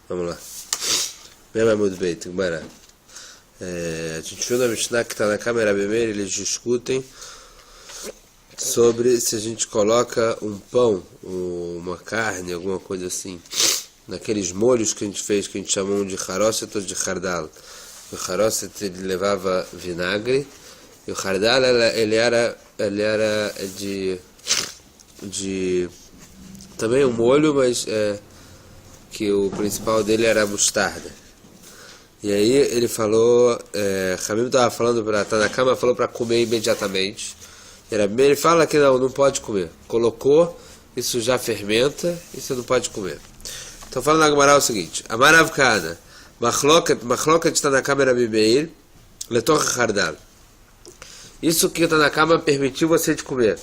Vamos lá. Mesmo muito bem, tem que parar. A gente viu na Mishnah que está na câmera Bemeir, eles discutem sobre se a gente coloca um pão, uma carne, alguma coisa assim, naqueles molhos que a gente fez, que a gente chamou de harosset ou de hardal. O harosset ele levava vinagre, e o hardal ele era de também um molho, mas que o principal dele era a mostarda. E aí ele falou, Hamim estava falando para estar na cama, falou para comer imediatamente. Ele fala que não pode comer. Colocou, isso já fermenta, e você não pode comer. Então falando na Gemara o seguinte: Amarav Kana, Machloket está na câmera Bimeir, Letoch Hardal. Isso que está na cama permitiu você de comer.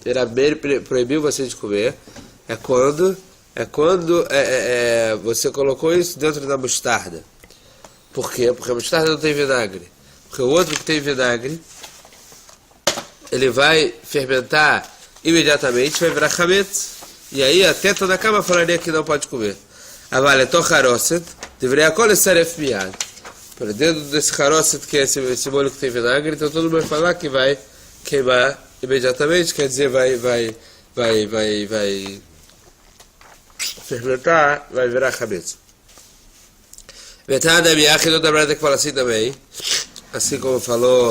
Erabeir proibiu você de comer. É quando você colocou isso dentro da mostarda. Por quê? Porque a mostarda não tem vinagre. Porque o outro que tem vinagre, ele vai fermentar imediatamente, vai virar chametz. E aí a teta da cama falaria que não pode comer. Avale tocharoset, deveria colecer efmiad. Para dentro desse harosset, que é esse molho que tem vinagre, então todo mundo vai falar que vai queimar imediatamente, quer dizer, vai fermentar, vai virar cabeça. Metade da minha que outra brata que fala assim também, assim como falou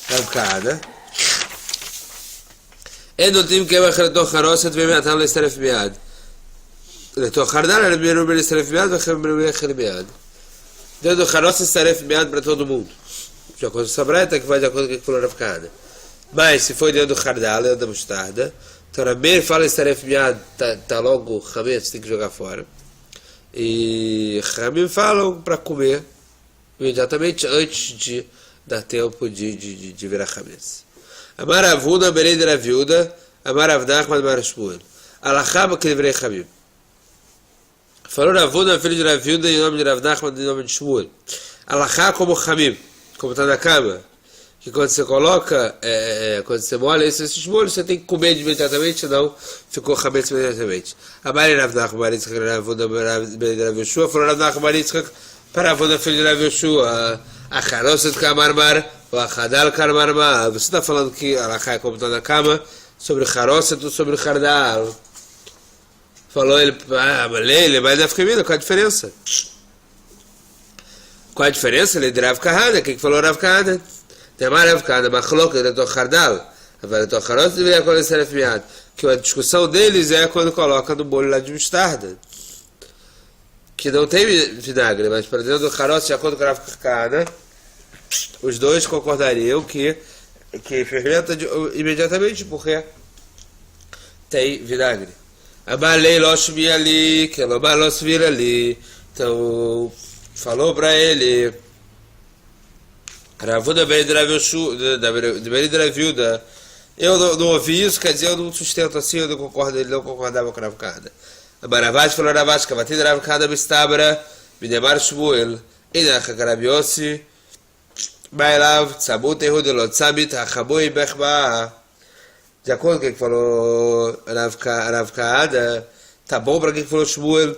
Rav Kahana. Enotim que vai לתוך חרוסת ומעתם להצטרף מיד. לתוך חרדל, ele primeiro להצטרף מיד ואחרי primeiro מיד. Dentro do חרוסת להצטרף מיד para todo mundo. De acordo com essa brata que vai de acordo com o que falou Rav Kahana. Mas se foi dentro do hardal, dentro da mostarda, então Rameir fala estaref miad, tá logo chametz, tem que jogar fora. E Ramim falam para comer imediatamente antes de dar tempo de virar chametz. Amar Avuna, Berei de Raviuda, Amar Avdach, Amar Shmuel. Alachaba que livrei Ramim. Falou Ravuna, filho de Raviuda, em nome de Ravdach, em nome de Shmuel. Alachá como Ramim, como está na cama. Que quando você coloca, quando você molha esses molhos, você tem que comer imediatamente, senão ficou chametz imediatamente. A Maria Rav Nachman bar Yitzchak Ravuna ben Rav Yoshua, falou Rav Nachman bar Yitzchak para Ravuna filho de Rav Yoshua, a Charoset Kamarmar, ou a Chadal Kamarmar. Você está falando que a Alachá é como está na cama, sobre Charoset ou sobre Chardal. Falou ele, mas deve ficar qual a diferença? Qual a diferença? Ele é de Rav Kahana, quem falou Rav Kahana? Temar Rav Kahana, Machloket, Letoch Hardal, Letoch Harosset, deveria acontecer miad. Que a discussão deles é quando coloca no molho lá de mostarda, que não tem vinagre, mas para dentro do Harosset, de acordo com Rav Kahana, os dois concordariam que fermenta imediatamente, porque tem vinagre. Abalei loshmi ali, que não balos vir ali. Então, falou para ele. Ravuna ben de Rav Yoshua, de Raviuda. Eu não ouvi isso, quer dizer, eu não sustento assim, eu não concordo, ele não concordava com Rav Kahana. Ravash falou Ravash, Kavatin Rav Kahana Mistabra, Midemar Shmuel, Inach Rav Yossi, Bailav, Tzabut Ehudelot, Tzabit, Achabui Bechba. De acordo com o que falou Rav Kahana, tá bom para quem falou Shmuel?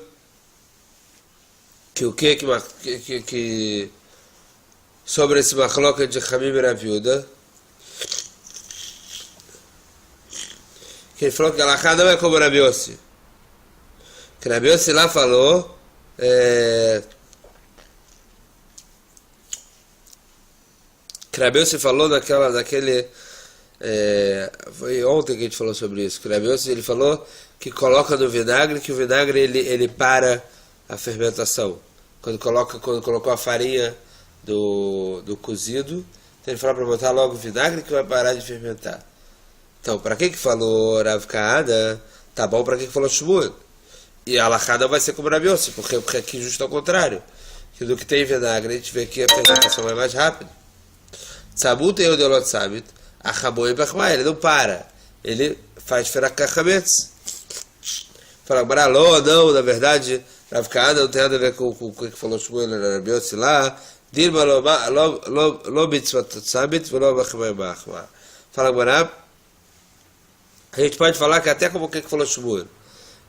Que o que sobre esse machloket de Hamim e Rav Yehuda, que ele falou que a Alachá não é como Rav Yossi. Que Rav Yossi lá falou, que Rav Yossi falou naquele, foi ontem que a gente falou sobre isso, que Rav Yossi ele falou que coloca no vinagre, que o vinagre ele para a fermentação. Quando colocou a farinha do cozido, então ele fala para botar logo o vinagre que vai parar de fermentar. Então, para quem que falou Rav Kahana, tá bom para quem que falou Shmuel. E a Alachá não vai ser como Rav Yossi, porque aqui justo ao contrário. Que do que tem vinagre, a gente vê que a fermentação é mais rápida. Tzabut Ehudelot Tzabit, Achaboi Bechma, ele não para. Ele faz Ferakah Chametz. Fala, não, na verdade, Rav Kahana não tem nada a ver com o que falou Shmuel, Rav Yossi lá. Dirma lo mitzvot tzabit velo bachmei bachma. Fala Gmará, a gente pode falar que até como o que falou Shmuel,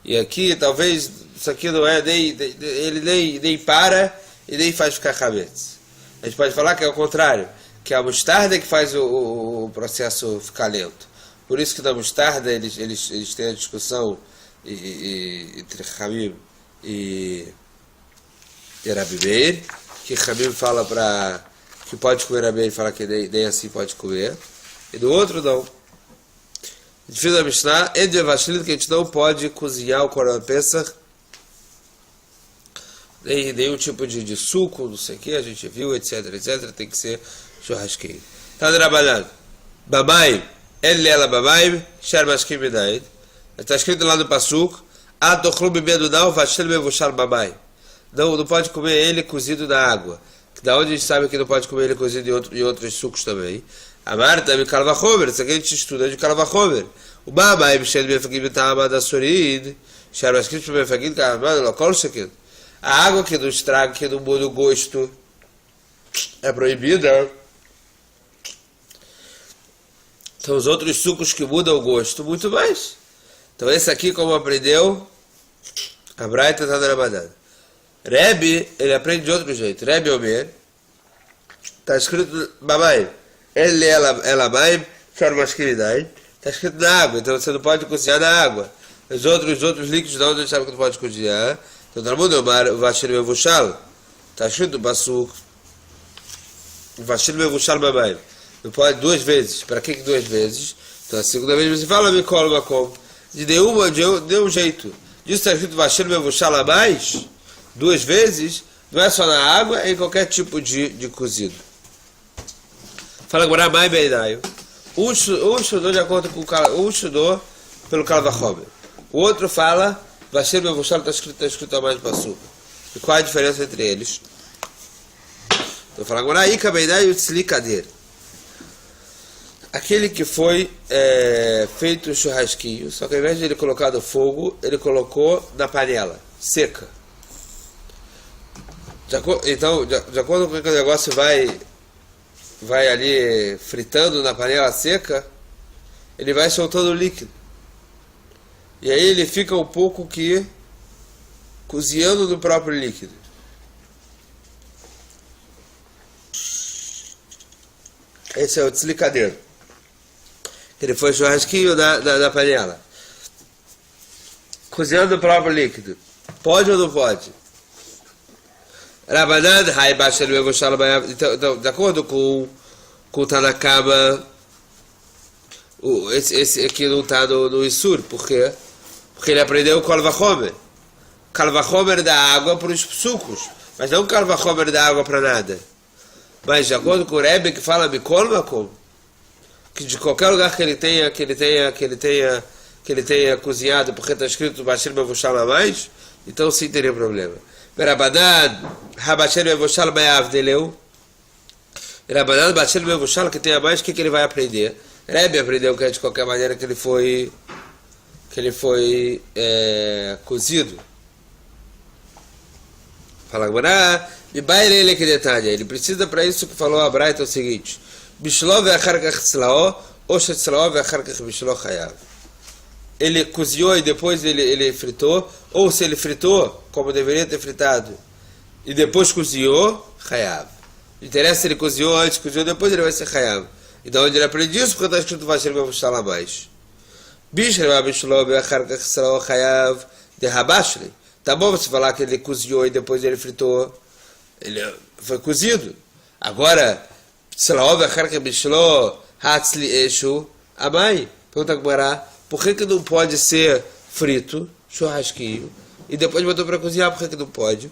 E aqui, talvez, isso aqui não é ele nem para e nem faz ficar hametz. A gente pode falar que é o contrário, que é a mostarda que faz o processo ficar lento. Por isso que na mostarda eles têm a discussão entre Hamim e Rabi Meir, que Hamim fala que pode comer, Rabi Meir fala que nem assim pode comer, e do outro não. A gente fez a Mishnah, que a gente não pode cozinhar o Korban Pesach, nenhum tipo de suco, não sei o que, a gente viu, etc, tem que ser churrasqueiro. Tá trabalhando. Babaim, ela babaim, shar mashkim medaid. Está escrito lá no Pasuk, atochlu bimedunal vashel mevushal babaim. Não pode comer ele cozido na água. Da onde a gente sabe que não pode comer ele cozido em outros sucos também. A Marta me calvachomer, isso aqui a gente estuda de calvachomer. O babaim, shel mefagim metamad asurid, shar mashkim mefagim metamad lokol shekid. A água que não estraga, que não muda o gosto, é proibida. Então os outros sucos que mudam o gosto, muito mais. Então esse aqui, como aprendeu, a Braita está na Ramadã. Rebbe, ele aprende de outro jeito. Rebbe Omer, está escrito Babaim, ela baim, chormasquilidai, está escrito na água, então você não pode cozinhar na água. Os outros líquidos não, a gente sabe que não pode cozinhar. Então, Talmud Omar, Vashel Mevushal, está escrito no Pasuk, Vashel Mevushal Babaim. Não pode duas vezes. Para que duas vezes? Então, a segunda vez você fala, me colo, Makom. De um jeito. Disso está escrito Vashel Mevushal a mais, duas vezes, não é só na água, é em qualquer tipo de cozido. Fala agora, Mai Beidaio. Um estudou de acordo com um estudou pelo Kalvachomer. O outro fala, Vashel Mevushal está escrito a mais de Pasuk. E qual é a diferença entre eles? Então fala agora, Ika Beidaio e Tzli Kader. Aquele que foi feito um churrasquinho, só que ao invés de ele colocar no fogo, ele colocou na panela, seca. Então, de acordo com que o negócio vai ali fritando na panela seca, ele vai soltando líquido. E aí ele fica um pouco que cozinhando no próprio líquido. Esse é o deslicadeiro. Ele foi churrasquinho na panela. Cozinhando o próprio líquido. Pode ou não pode? Rabanan, então, de acordo com o Tanakama, esse aqui não está no Isur. Por quê? Porque ele aprendeu o Kalvachomer. Kalvachomer da água para os sucos. Mas não Kalvachomer da água para nada. Mas de acordo com o Rebbe que fala Mikol Makom, que de qualquer lugar que ele tenha cozinhado, porque está escrito Bashir Mevushal a mais, então sim teria problema. Rabanan, Habashir Mevushal Bayav Deleu. Rabanan, Bashir Mevushal, que tem a mais, o que ele vai aprender? Rebbe aprendeu que de qualquer maneira que ele foi cozido. Fala agora, ele precisa para isso que falou a Braita é o seguinte: ele cozinhou e depois ele fritou, ou se ele fritou, como deveria ter fritado, e depois cozinhou, chayav. Não interessa se ele cozinhou antes, cozinhou depois, ele vai ser chayav. E da onde ele aprende isso? Porque está escrito Vashel Mevushal a mais. Tá bom você falar que ele cozinhou e depois ele fritou, ele foi cozido. Agora, pergunta agora, por que não pode ser frito, churrasquinho, e depois botou para cozinhar, por que não pode?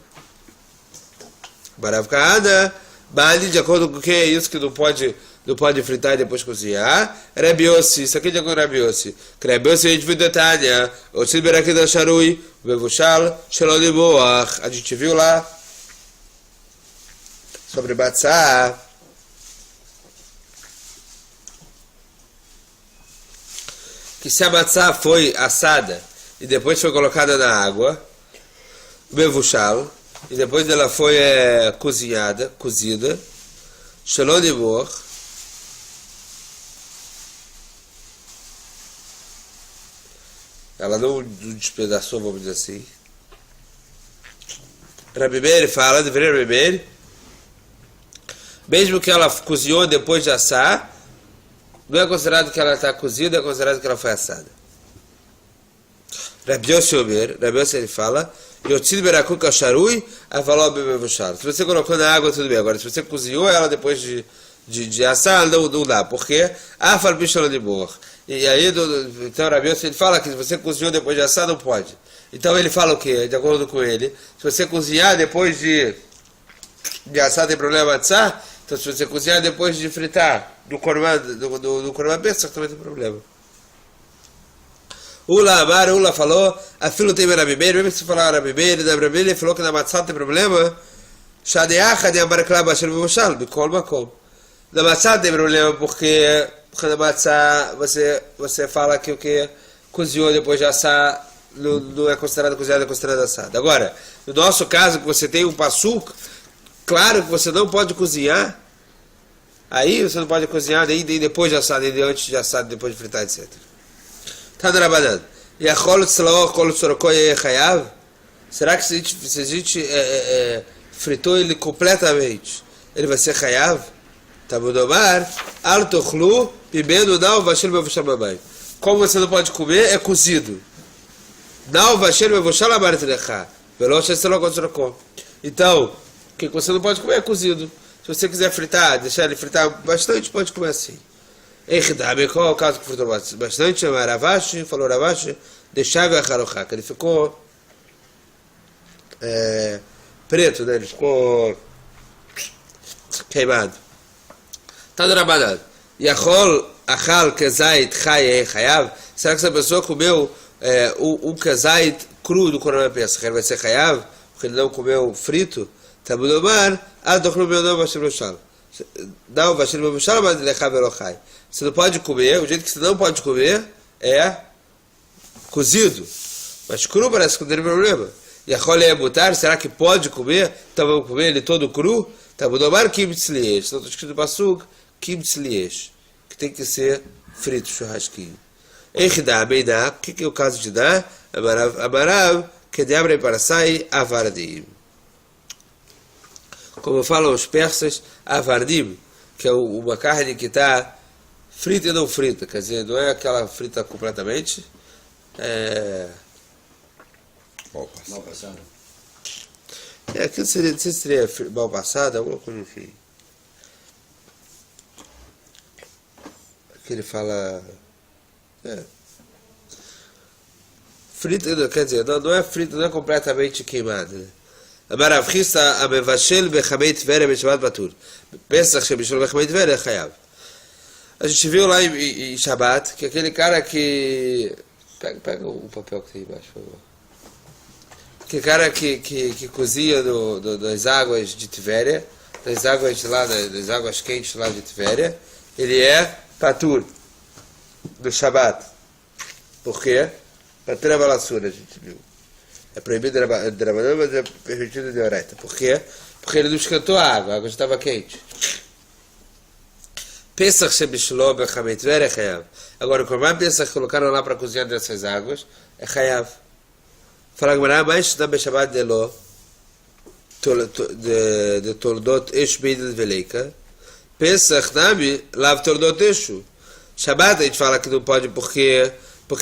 Baravkada, Bali, de acordo com o que é isso que não pode fritar e depois cozinhar. Rebiossi, isso aqui de acordo com Rebiossi. Rebiossi a gente viu detalhe, o Tzibera aqui da Sharui, o Mevushal, Sheloliboach, a gente viu lá sobre Batzah, que se a Batzah foi assada e depois foi colocada na água, Mevushal, e depois ela foi cozida, Sheloliboach, ela não despedaçou, vamos dizer assim. Rabi Meir fala, deveria Rabi Meir, mesmo que ela cozinhou depois de assar, não é considerado que ela está cozida, é considerado que ela foi assada. Rabi Yossi Omer, Rabi Yossi ele fala, Yotzid berakuk asharui, avaló bebevushar. Se você colocou na água, tudo bem. Agora, se você cozinhou ela depois de assar, não dá. Por quê? Afal bichola de mor. E aí, então, Rabi Yossi ele fala que se você cozinhou depois de assar, não pode. Então, ele fala o quê? De acordo com ele, se você cozinhar depois de assar, tem problema de assar. Então, se você cozinhar depois de fritar do korban pesach, também tem problema. Ula falou, a filho tem Rabi Meir, mesmo que você falar Rabi Meir, ele falou que na matzah tem problema, Shadeacha de Ambarkla Bashir Bevushal, Bikol Makom. Na matzah tem problema porque na matzah você fala que o que cozinhou depois de assar não é considerado cozinhado, é considerado assado. Agora, no nosso caso, que você tem um passuco, claro que você não pode cozinhar, aí você não pode cozinhar nem depois de assar, nem antes de assar, depois de fritar, etc. Tana Rabanan. Yachol tzlaor kol tzorokoi chayav? Será que se a gente fritou ele completamente, ele vai ser chayav? Tabudomar, al tochlu, pimeno nao vashel bevushal mamai. Como você não pode comer, é cozido. Nao vashel bevushal amaret lecha. Velo sheselo kol tzorokoi. Então, o que você não pode comer é cozido. Se você quiser fritar, deixar ele fritar bastante, pode comer assim. Qual é o caso que fritou bastante? Ravashi, falou Ravashi, deixava a harochá, que ele ficou preto, né? Ele ficou queimado. Tá do Rabanan. Yachol achal kezait chaye chayav. Será que essa pessoa comeu um kezait cru do Korban Pesach? Ele vai ser chayav? Porque ele não comeu frito? Tabudomar, al tochlu be'odom vashel bevushal. Não, vashel bevushal, mas lecha velochai. Você não pode comer, o jeito que você não pode comer é cozido. Mas cru parece que não tem problema. E a rola é botar, será que pode comer? Então vamos comer ele todo cru? Tá, vou domar kimtz liesh. Não está escrito no pasuk, kimtz liesh. Que tem que ser frito, churrasquinho. Echidá, beidá, o que é o caso de dar? Amarav, que de abre para sair, avardim. Como falam os persas, avardim, que é uma carne que está frita e não frita, quer dizer, não é aquela frita completamente. Mal passado. Aquilo seria, não sei se seria mal passado, alguma coisa assim. Aqui ele fala. Frita, quer dizer, não é frita, não é completamente queimada. Né? Amaravchista amevashel bechamei tveria beshabat batur. Pesach shebishol bechamei tveria é chayav. A gente viu lá em Shabbat que aquele cara que... Pega o papel que tem embaixo, por favor. Aquele cara que cozinha das águas de Tvéria, das águas lá, das águas quentes lá de Tvéria, ele é patur do Shabbat. Por quê? Patur é balassura, a gente viu. É proibido de Rabanan, mas é permitido de Oraita. Por quê? Porque ele não esquentou a água já estava quente. Pesach shebishlo bechamei tveria é chayav. Agora, o Korban Pesach colocaram lá para cozinhar dessas águas é chayav. Fala Gemara, mas na Beshabat de lo de toldot esh beidel veleika. Pesach nami lav toldot eshu. Shabbat a gente fala que não pode porque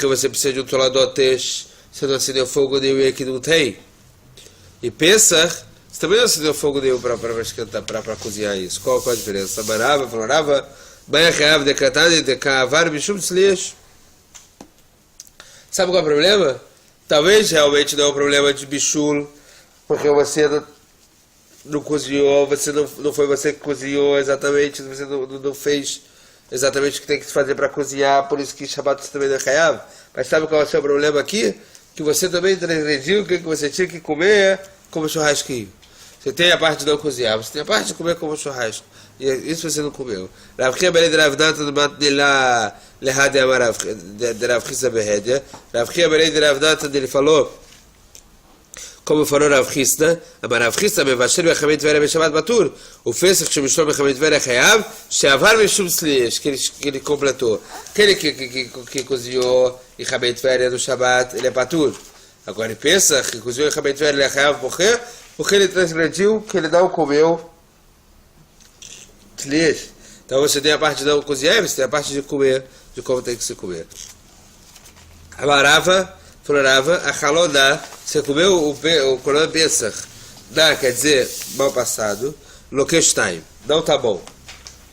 você precisa de um toldot esh. Você não acendeu fogo nenhum aqui não tem. E Pesach você também não acendeu fogo nenhum para esquentar, para cozinhar isso. Qual a diferença? Barava, florava. Sabe qual é o problema? Talvez realmente não é um problema de bichul, porque você não cozinhou, não foi você que cozinhou exatamente, você não fez exatamente o que tem que fazer para cozinhar, por isso que Shabbat você também não é chayav. Mas sabe qual é o seu problema aqui? Que você também transgrediu o que você tinha que comer como churrasquinho. Você tem a parte de não cozinhar, você tem a parte de comer como churrasco. E isso você não comeu. Rav Chia Berei de Rav Natan lá lehade amar de Rav Chisa Behedia. Rav Chia Berei de Rav Natan ele falou como falou Rav Chisda, aber Rav Chisda mevashel bechamei tveria beshabat batur, o Pesach shemishlo bechamei tveria chayav, sheavar mishum slish, que ele completou. Aquele que cozinhou em chamei tveria no Shabbat, ele é batur. Agora em Pesach, que cozinhou em chamei tveria, ele é chayav, porque ele transgrediu, que ele não comeu slish. Então você tem a parte de não cozinhar, você tem a parte de comer, de como tem que se comer. Amarava, florava, a halodá, você comeu o Corban Pesach, dá, quer dizer, mal passado, lokesh time, não tá bom.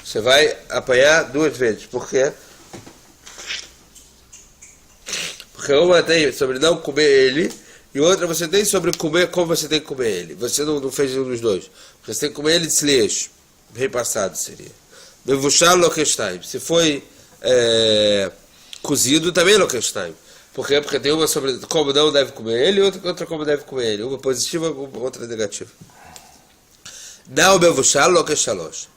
Você vai apanhar 2 vezes, por quê? Porque uma tem sobre não comer ele, e outra você tem sobre comer como você tem que comer ele. Você não fez nenhum dos dois. Você tem que comer ele de slish, bem passado seria. Mevushal lokesh time, se foi cozido, também lokesh time. Por quê? Porque tem uma sobre como não deve comer ele e outra como deve comer ele. Uma positiva, outra negativa. Não mevushal lokesh shalosh.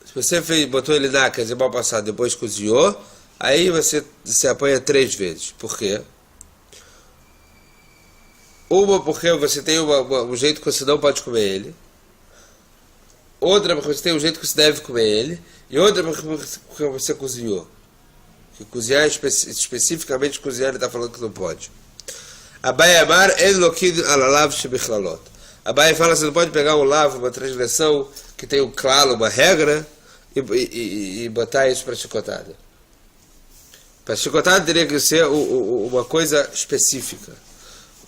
Se você botou ele na, quer dizer, mal passado, depois cozinhou, aí você apanha 3 vezes. Por quê? Uma porque você tem um jeito que você não pode comer ele. Outra porque você tem um jeito que você deve comer ele. E outra porque você cozinhou. Que cozinhar, especificamente cozinhar, ele está falando que não pode. Abai Amar en lokid alalav shebichlалот. Abai fala que você não pode pegar um lavo, uma transgressão que tem um claro, uma regra, e botar isso para chicotada. Para chicotada teria que ser uma coisa específica.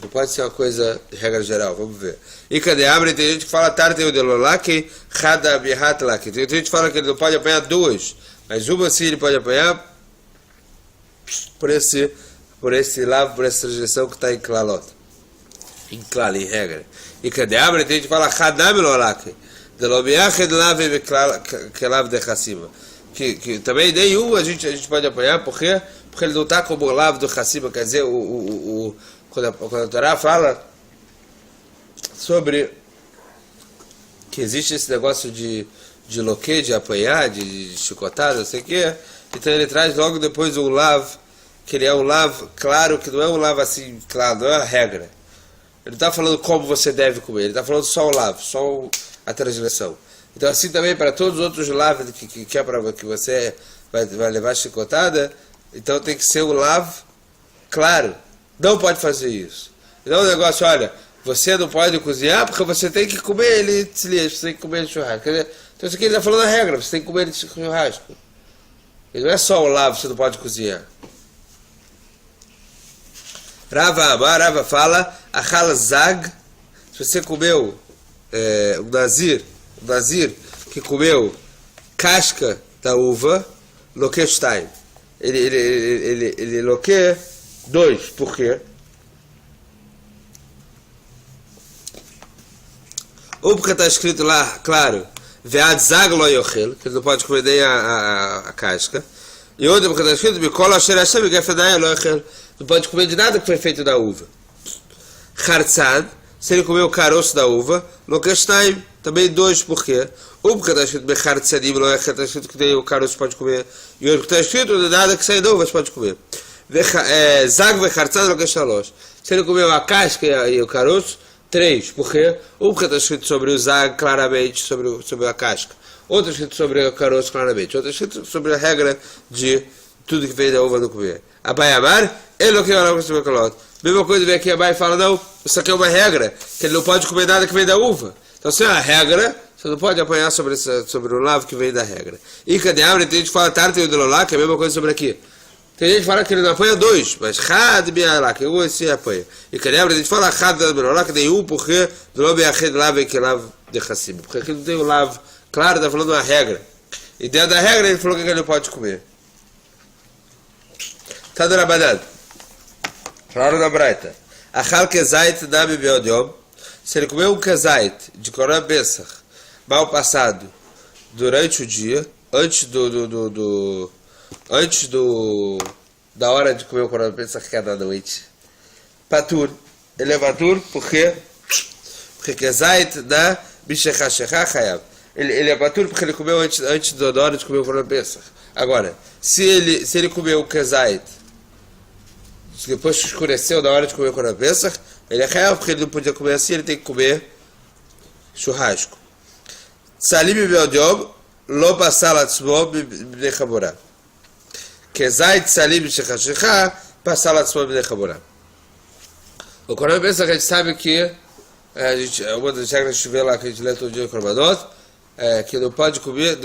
Não pode ser uma coisa de regra geral, vamos ver. E cadê abre? Tem gente que fala tarde o delolaki, hada bihat laki. Tem gente que fala que ele não pode apanhar 2, mas uma sim ele pode apanhar por esse lavo, por essa transgressão que está em klalot. Em klal, em regra. E cadê abre? Tem gente que fala hadam lolaki. Delobiached lave kelav de chassima. Que também nenhum a gente pode apanhar, por quê? Porque ele não está como o lavo do chassima, quer dizer, quando a Torá fala sobre que existe esse negócio de loque, de apanhar, de chicotar, não sei o que, então ele traz logo depois um lav, que ele é um lav claro, que não é um lav assim, claro, não é a regra. Ele não está falando como você deve comer, ele está falando só o lav, só a transgressão. Então assim também para todos os outros lav que é para que você vai levar chicotada, então tem que ser um lav claro. Não pode fazer isso. Então o negócio, olha, você não pode cozinhar porque você tem que comer ele de slish, você tem que comer ele de churrasco. Quer dizer, então isso aqui ele está falando a regra, você tem que comer ele de churrasco. Ele não é só o lavo, você não pode cozinhar. Rava fala, achal zag, se você comeu um nazir que comeu casca da uva, lokesh time. Ele loque 2, por quê? Ou porque está escrito lá, claro, ve'ad zag lo yochel, que ele não pode comer nem a casca. E outra porque está escrito, mikol asher Hashem v'gefenai lo yochel, não pode comer de nada que foi feito da uva. Hartzan, se ele comer o caroço da uva, lokesh time, também 2, por quê? Ou porque está escrito bechartzanim lo yochel, está escrito que tem o caroço pode comer, e outro porque está escrito, de nada que sai da uva, você pode comer. Zag vechartzan lokesh shalosh, se ele comeu a casca e o caroço, 3, por quê? Um porque está escrito sobre o zag claramente, sobre a casca. Outro escrito sobre o caroço claramente. Outro escrito sobre a regra de tudo que vem da uva não comer. Abai Amar, ele não quer olhar para o calot. Mesma coisa vem aqui, Abai fala, não, isso aqui é uma regra, que ele não pode comer nada que vem da uva. Então se é uma regra, você não pode apanhar sobre o lavo que vem da regra. E cadê abre? Tem gente que fala tarde o delolá, que é a mesma coisa sobre aqui. Tem gente que fala que ele não apanha 2, mas Had Bialá, que um esse apanha. E cadê? A gente fala Had Bialá, que tem um, porque do nome é Ached Lav e que Lav de Hassim. Porque aqui não tem o Lav, claro, está falando uma regra. E dentro da regra ele falou que ele não pode comer. Tá do Rabadan. Falaram na Braita. Achal Kezait Dami Beodiom. Se ele comeu um Kezait de Corban Pesach, mal passado, durante o dia, antes da hora de comer o Corban Pesach, que é da noite. Patur. Ele é patur porque Kezait da Bishechashecha Chayav. Ele é patur porque ele comeu antes da hora de comer o Corban Pesach. Agora, se ele comeu o Kezait depois que escureceu da hora de comer o Corban Pesach, Ele é real porque ele não podia comer assim, ele tem que comer churrasco. Tsalim be'odiom lo passal atzmo b'nei chaborá. Kezait tsalim shechashecha passal atzmo b'nei chaborá. O Corban Pesach, a gente sabe que uma das regras que a gente vê lá, que a gente lê todo dia no Korbanot, é que não pode comer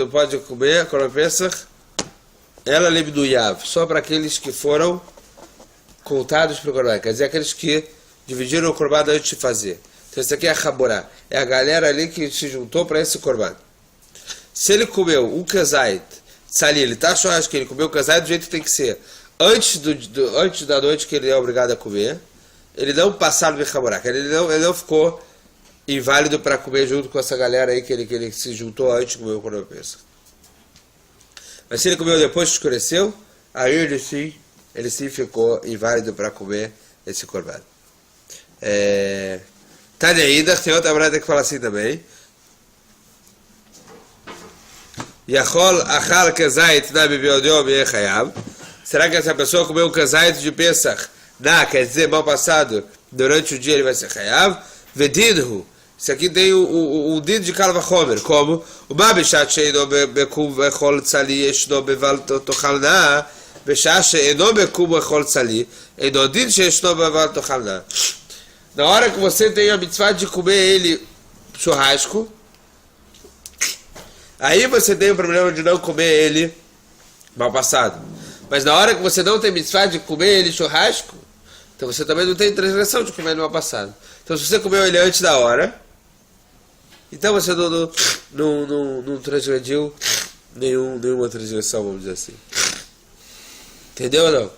Corban Pesach ela limduyav, só para aqueles que foram contados para o Corban, quer dizer, aqueles que dividiram o Corban antes de fazer. Então isso aqui é a Chaborá, é a galera ali que se juntou para esse Corban. Se ele comeu um kazait, sali, ele está churrasco, ele comeu o kazait do jeito que tem que ser, antes da noite que ele é obrigado a comer, ele não passaram de Chaborá, ele não ficou inválido para comer junto com essa galera aí que ele se juntou antes de comer o Corban Pesach. Mas se ele comeu depois que escureceu, aí ele sim ficou inválido para comer esse Corban. Taneida, tem outra brada que fala assim também. Yachol achal kazait na bebeodiom e chayav. Será que essa pessoa comeu um kazait de Pesach, quer dizer, mal passado, durante o dia ele vai ser chayav? Vedinhu. Isso aqui tem o din de Kal Vachomer, como o Babishat sheino bekum vechol tzali yeshno beval tochalna, beshat sheino bekum vechol tzali, eno din sheshno beval tochalna. Na hora que você tem a mitzvah de comer ele churrasco, aí você tem o problema de não comer ele mal passado. Mas na hora que você não tem mitzvah de comer ele churrasco, então você também não tem transgressão de comer ele mal passado. Então se você comeu ele antes da hora, então você não transgrediu nenhuma transgressão, vamos dizer assim. Entendeu ou não?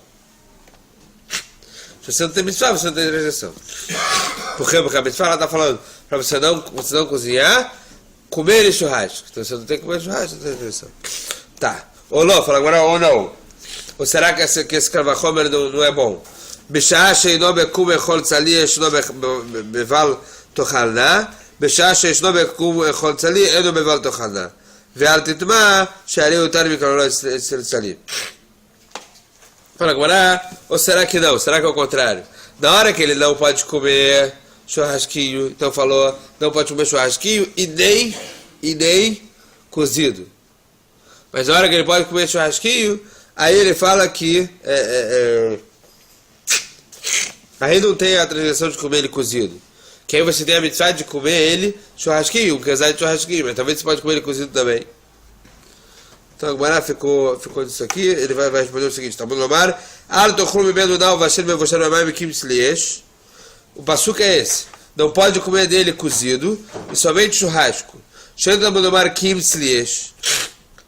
Se você não tem mitzvah, você não tem transgressão. Por quê? Porque a mitzvah está falando para você não cozinhar, comer ele churrasco. Então você não tem que comer churrasco, não tem transgressão. Tá. Ou não, fala agora ou não. Ou será que esse Kal Vachomer não é bom? בשעה שאינו בקום אכול צלי ישנו בבל תאכלנה, בשעה שישנו בקום אכול צלי אינו בבל תאכלנה, ואל תטמע שהרי יותר מקרולו אצל צלי. Fala agora, ou será que não? Será que é o contrário? Na hora que ele não pode comer churrasquinho, então falou, não pode comer churrasquinho e nem cozido. Mas na hora que ele pode comer churrasquinho, aí ele fala que aí não tem a transgressão de comer ele cozido. Que aí você tem a mitzvah de comer ele churrasquinho, um casal de churrasquinho, mas talvez você pode comer ele cozido também. Então agora ficou disso aqui, ele vai responder o seguinte, tá bom, Lomar? O passuca é esse, não pode comer dele cozido, e somente churrasco.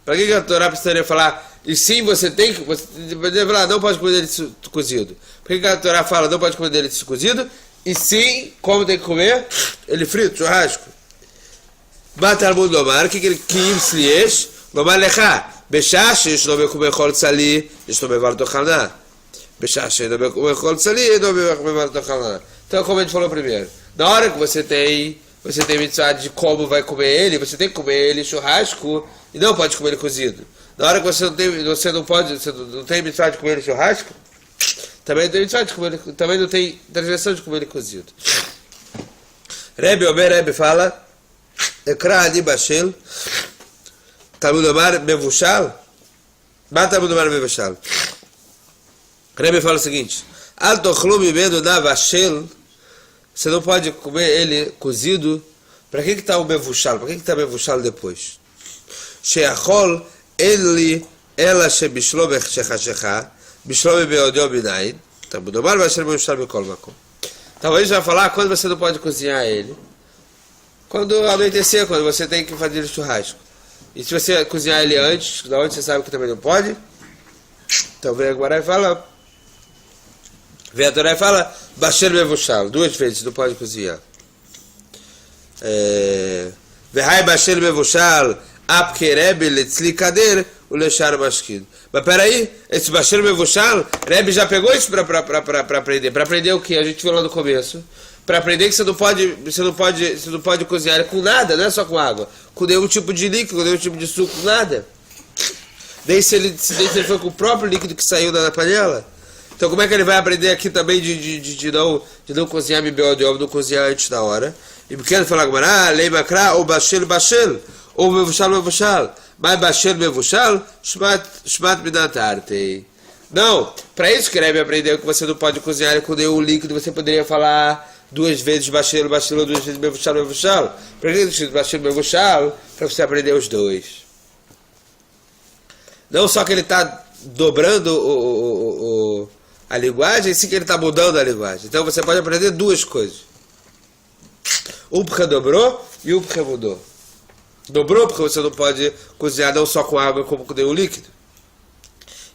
Para que a Torá precisaria falar, e sim você tem que, você falar, não pode comer dele cozido? Por que a Torá fala, não pode comer dele cozido? E sim, como tem que comer? Ele frito, churrasco. Matar mundo Lomar, o que ele quis Lomar lecha, בשעה שישנו בקום אכול צלי, ישנו בבל תאכלנה. בשעה שאינו בקום אכול צלי, אינו בבל תאכלנה. Então, como a gente falou primeiro, na hora que você tem mitzvah de como vai comer ele, você tem que comer ele churrasco e não pode comer ele cozido. Na hora que você não tem mitzvah de comer ele churrasco, também não tem mitzvah de comer ele, também não tem transgressão de comer ele cozido. Rebbe fala, Ekra ani bashel, Talmud Omar Mevushal? Mas Talmud Omar Mevushal. Rebbe fala o seguinte, Al tochlu mimenu na vashel, você não pode comer ele cozido. Para que está o Mevushal? Para que está Mevushal depois? Sheachol eli ela shebishlo bechachashecha, bishlo bebeodiom minayin, Talmud Omar Vashel Mevushal bekol makom. Talvez vai falar quando você não pode cozinhar ele. Quando anoitecer, quando você tem que fazer o churrasco. E se você cozinhar ele antes, da onde você sabe que também não pode, então vem agora e fala, vem a Torá e fala, Basher Mevushal, 2 vezes, não pode cozinhar. Vehai Basher Mevushal, Apkerebe Letzli Kader, o Lechar Mashkin. Mas peraí, esse Basher Mevushal, Rebbe já pegou isso para aprender. Para aprender o que? A gente viu lá no começo. Para aprender que você não pode cozinhar com nada, não é só com água. Com nenhum tipo de líquido, com nenhum tipo de suco, nada. Daí se ele foi com o próprio líquido que saiu da panela. Então como é que ele vai aprender aqui também de não cozinhar mibeodiom, não cozinhar antes da hora? E porque ele fala agora, lei makra, ou bashel, ou mevushal. Mas bashel, mevushal, shmat minatarte. Não, para isso que ele aprendeu que você não pode cozinhar com nenhum líquido, você poderia falar 2 vezes bashel, ou 2 vezes mevushal. Para que ele bashel, mevushal? Para você aprender os dois. Não só que ele está dobrando a linguagem, sim que ele está mudando a linguagem. Então você pode aprender 2 coisas. Um porque dobrou e um porque mudou. Dobrou porque você não pode cozinhar não só com água como com nenhum líquido.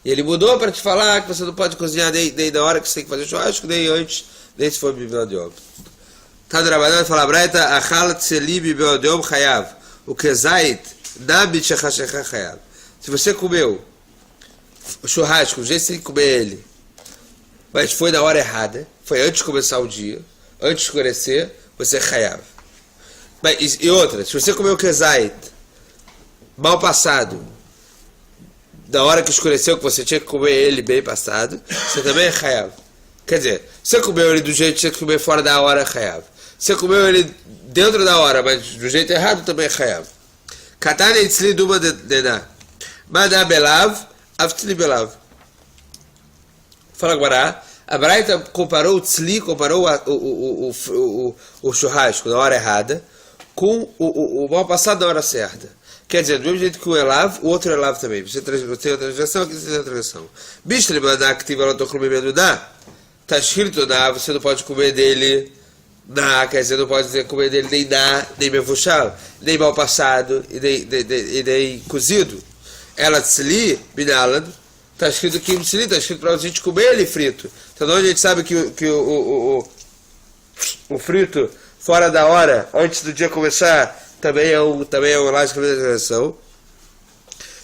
E ele mudou para te falar que você não pode cozinhar nem na hora que você tem que fazer churrasco, nem antes, nem se for bibeodiom. Tá no Rabanan, fala Braita, achal tzeli bibeodiom chayav. O kezait, nabit shechashecha chayav. Se você comeu o churrasco, o jeito que você tem que comer ele, mas foi na hora errada, foi antes de começar o dia, antes de escurecer, você é chayav. E outra, se você comeu o kezait mal passado, na hora que escureceu, que você tinha que comer ele bem passado, você também é chayav. Quer dizer, você comeu ele do jeito que tinha que comer fora da hora, é chayav. Você comeu ele dentro da hora, mas do jeito errado, também é chayav. Katane itzli duma dená. Mada belav, avtzli belav. Fala agora, a Braita comparou o tzli, comparou o churrasco na hora errada com o mal passado na hora certa. Quer dizer, do mesmo jeito que um é lav, o outro é lav também. Você tem outra versão, aqui você tem outra versão. Bishli mandar activa ela toca no dá. Está escrito na, você não pode comer dele na, quer dizer, não pode comer dele nem na, nem mevushal, nem mal passado, e nem cozido. Ela tzli, binalan, está escrito que está escrito para a gente comer ele frito. Então, onde a gente sabe que o frito fora da hora, antes do dia começar, também é um lógico de direção.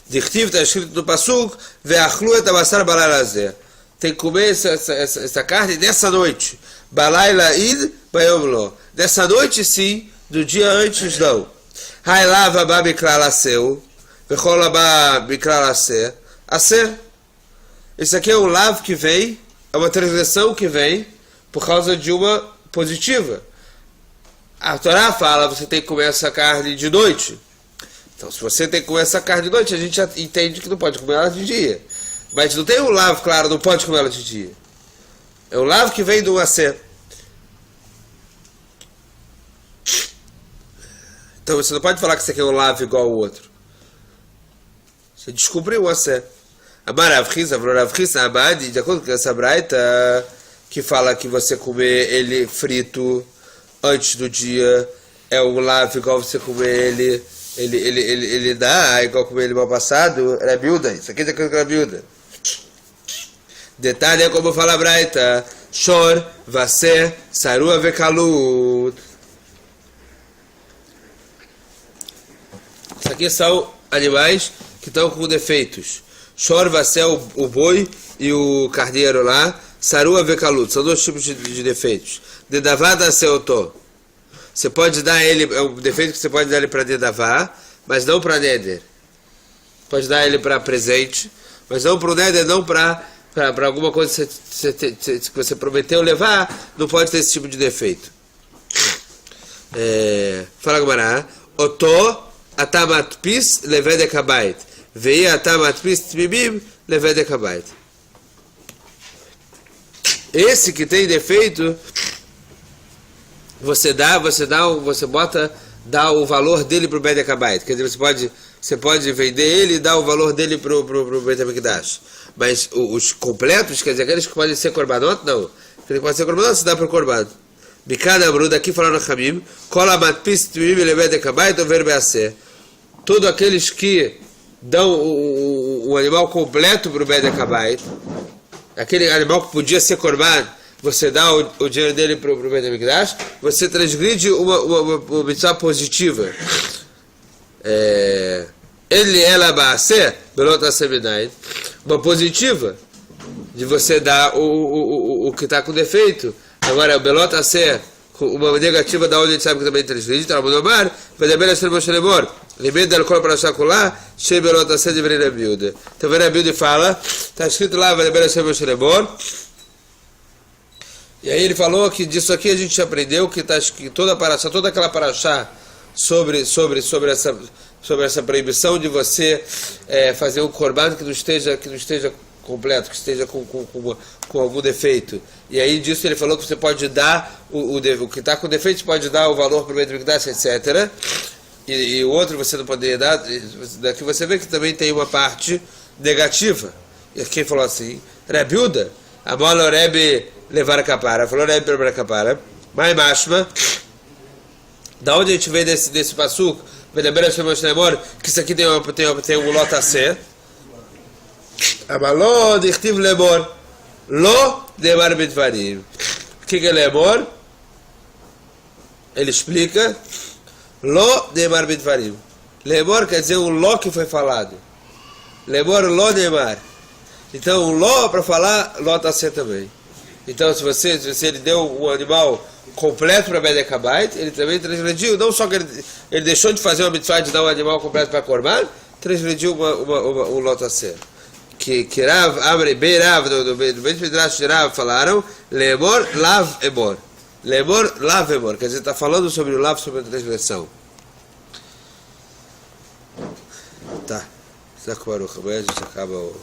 Dichtiv está escrito no Pasuk, ve'achlu et abasar balai lazeh. Tem que comer essa carne nessa noite. Balai la'id, bayom lo. Nessa noite sim, do dia antes não. Hailav haba mikra laseu, vechol haba mikra laseh. Aser. Isso aqui é um lav que vem, é uma transgressão que vem por causa de uma positiva. A Torá fala, você tem que comer essa carne de noite. Então, se você tem que comer essa carne de noite, a gente já entende que não pode comer ela de dia. Mas não tem um lav, claro, não pode comer ela de dia. É um lav que vem do aser. Então, você não pode falar que isso aqui é um lav igual ao outro. Você descobriu o aser. Amar Avchis, Abadi, de acordo com essa Braita, que fala que você comer ele frito antes do dia é um lav igual você comer ele dá, igual comer ele mal passado, era miúda, isso aqui é coisa que era miúda. Detalhe é como fala a Braita, Shor, Vaser, Sarua Vekalut. Isso aqui são animais que estão com defeitos. Shor, Vaser, o boi e o carneiro lá, Sarua Vekalut, são 2 tipos de defeitos. Dedavá seotó. Você pode dar ele, é um defeito que você pode dar ele para Dedavá, mas não para Neder. Pode dar ele para presente, mas não para o Neder, não para alguma coisa que você prometeu levar, não pode ter esse tipo de defeito. Fala Gamara, Otó atamatpis levedekabait, vei atamatpis tmimim levedekabait. Esse que tem defeito, você dá o valor dele para o Beit HaKabait. Quer dizer, você pode vender ele e dar o valor dele para o Beit HaMikdash. Mas os completos, quer dizer, aqueles que podem ser korbanot, não. Aquele que pode ser korbanot, você dá para o korban. Mikada Amru, daqui falando no Hamim, Kol amatpis tmimim le Beit HaKabait over beaser. Todos aqueles que dão o animal completo para o Beit HaKabait, aquele animal que podia ser korban, você dá o dinheiro dele para o Beit HaMikdash, você transgride uma mitzvah positiva. Ela ba'aseh, belot aseh, uma positiva, de você dar o que está com defeito. Agora, o belot aseh, uma negativa da onde a gente sabe que também transgride, está no mar, vai dar bem a ser Moshe limite da cor para chacolar, shebelot aseh de Rabi Yehuda. Então, Rabi Yehuda fala, está escrito lá, vai dar bem a ser Moshe E aí ele falou que disso aqui a gente aprendeu que tá que toda aquela paraxá sobre essa proibição de você fazer um korban que não esteja completo, que esteja com algum defeito. E aí disso ele falou que você pode dar o que está com defeito, você pode dar o valor para o Beit Mikdash, etc. E o outro você não poderia dar. Daqui você vê que também tem uma parte negativa. E quem falou assim? Reb Yuda, a mola Reb levar a capara, falou Reb levar a capara. Mai mashma. Da onde a gente vê desse passuco? Que isso aqui tem um lotacé. Amaló dichtiv lemor, lo demar bedvarim. O que é lemor? Ele explica, lo demar bedvarim. Lemor quer dizer um lo que foi falado. Lemor lo demar. Então um lo para falar, lo tá certo também. Então se ele deu um animal completo para Bedekabait, ele também transgrediu, não só que ele deixou de fazer uma mitzvah de dar um animal completo para Korban, transgrediu um lo tá certo. Que Rav, Amre, Beirav, do Beit Midrash de Rav falaram, Lemor, Lav, Emor. Lemor, Lav, Emor. Quer dizer, está falando sobre o Lav, sobre a transgressão. Tá. Amanhã a gente acaba o...